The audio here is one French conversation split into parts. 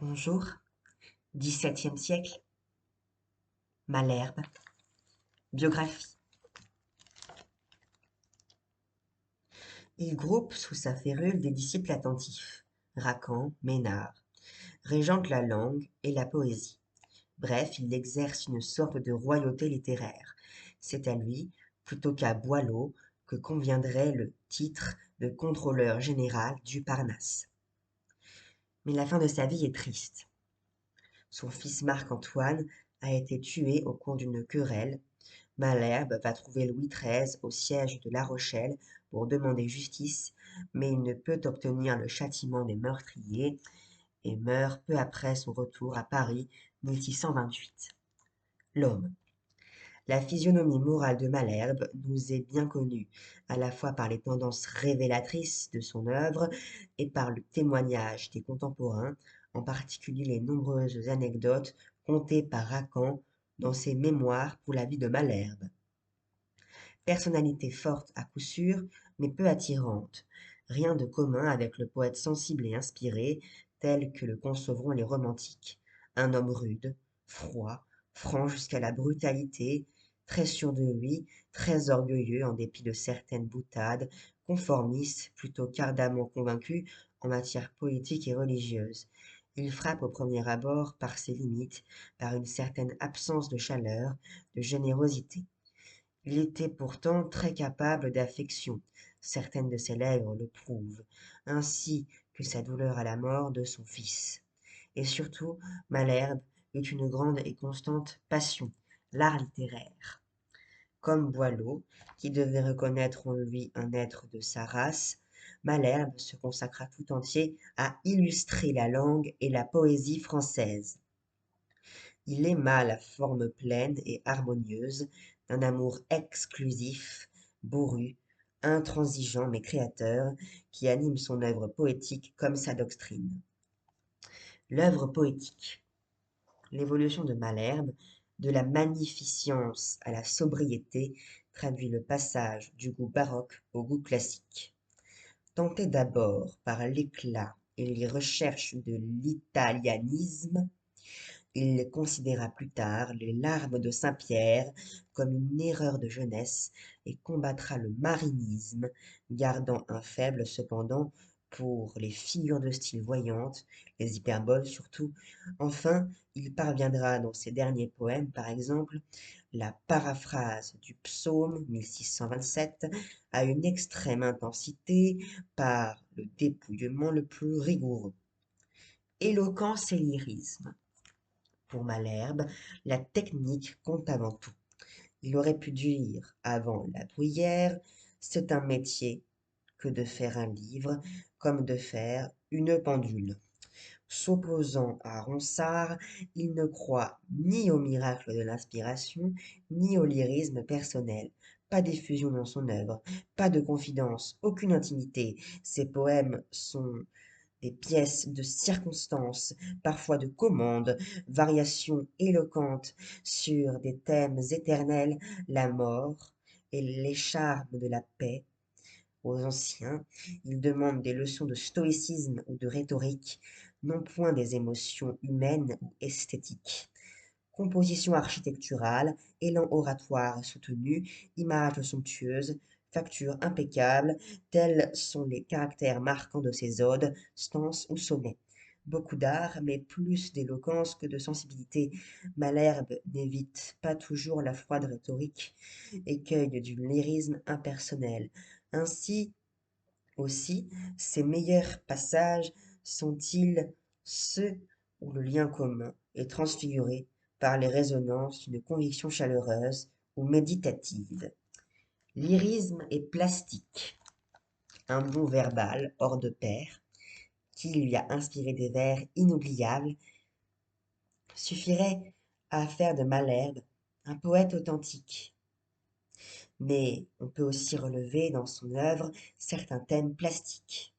Bonjour, XVIIe siècle, Malherbe, biographie. Il groupe sous sa férule des disciples attentifs, Racan, Ménard, régente la langue et la poésie. Bref, il exerce une sorte de royauté littéraire. C'est à lui, plutôt qu'à Boileau, que conviendrait le titre de contrôleur général du Parnasse. Mais la fin de sa vie est triste. Son fils Marc-Antoine a été tué au cours d'une querelle. Malherbe va trouver Louis XIII au siège de La Rochelle pour demander justice, mais il ne peut obtenir le châtiment des meurtriers et meurt peu après son retour à Paris, 1628. L'homme. La physionomie morale de Malherbe nous est bien connue, à la fois par les tendances révélatrices de son œuvre et par le témoignage des contemporains, en particulier les nombreuses anecdotes contées par Racan dans ses mémoires pour la vie de Malherbe. Personnalité forte à coup sûr, mais peu attirante. Rien de commun avec le poète sensible et inspiré, tel que le concevront les romantiques. Un homme rude, froid, franc jusqu'à la brutalité, très sûr de lui, très orgueilleux en dépit de certaines boutades, conformiste plutôt qu'ardemment convaincu en matière politique et religieuse. Il frappe au premier abord par ses limites, par une certaine absence de chaleur, de générosité. Il était pourtant très capable d'affection, certaines de ses lèvres le prouvent, ainsi que sa douleur à la mort de son fils. Et surtout, Malherbe eut une grande et constante passion, l'art littéraire. Comme Boileau, qui devait reconnaître en lui un être de sa race, Malherbe se consacra tout entier à illustrer la langue et la poésie française. Il aima la forme pleine et harmonieuse d'un amour exclusif, bourru, intransigeant mais créateur, qui anime son œuvre poétique comme sa doctrine. L'œuvre poétique. L'évolution de Malherbe, de la magnificence à la sobriété, traduit le passage du goût baroque au goût classique. Tenté d'abord par l'éclat et les recherches de l'italianisme, il considéra plus tard les larmes de Saint-Pierre comme une erreur de jeunesse et combattra le marinisme, gardant un faible cependant pour les figures de style voyantes, les hyperboles surtout. Enfin, il parviendra dans ses derniers poèmes, par exemple, la paraphrase du psaume 1627 à une extrême intensité par le dépouillement le plus rigoureux. Éloquence et lyrisme. Pour Malherbe, la technique compte avant tout. Il aurait pu dire avant la bruyère, c'est un métier que de faire un livre, comme de faire une pendule. S'opposant à Ronsard, il ne croit ni au miracle de l'inspiration, ni au lyrisme personnel. Pas d'effusion dans son œuvre, pas de confidence, aucune intimité. Ses poèmes sont des pièces de circonstance, parfois de commande, variations éloquentes sur des thèmes éternels, la mort et les charmes de la paix. Aux anciens, ils demandent des leçons de stoïcisme ou de rhétorique, non point des émotions humaines ou esthétiques. Composition architecturale, élan oratoire soutenu, images somptueuses, facture impeccable, tels sont les caractères marquants de ces odes, stances ou sonnets. Beaucoup d'art, mais plus d'éloquence que de sensibilité. Malherbe n'évite pas toujours la froide rhétorique, écueil du lyrisme impersonnel. Ainsi aussi, ses meilleurs passages sont-ils ceux où le lien commun est transfiguré par les résonances d'une conviction chaleureuse ou méditative. Lyrisme est plastique, un mot verbal hors de pair, qui lui a inspiré des vers inoubliables, suffirait à faire de Malherbe un poète authentique. Mais on peut aussi relever dans son œuvre certains thèmes plastiques,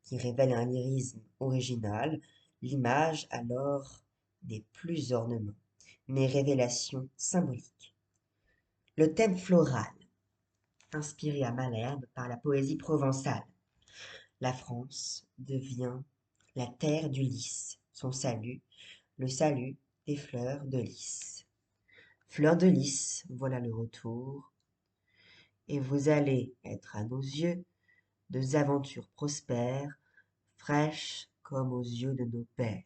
qui révèlent un lyrisme original. L'image alors n'est plus ornement, mais révélation symbolique. Le thème floral, inspiré à Malherbe par la poésie provençale. La France devient la terre du lys, son salut, le salut des fleurs de lys. Fleurs de lys, voilà le retour, et vous allez être à nos yeux deux aventures prospères, fraîches comme aux yeux de nos pères.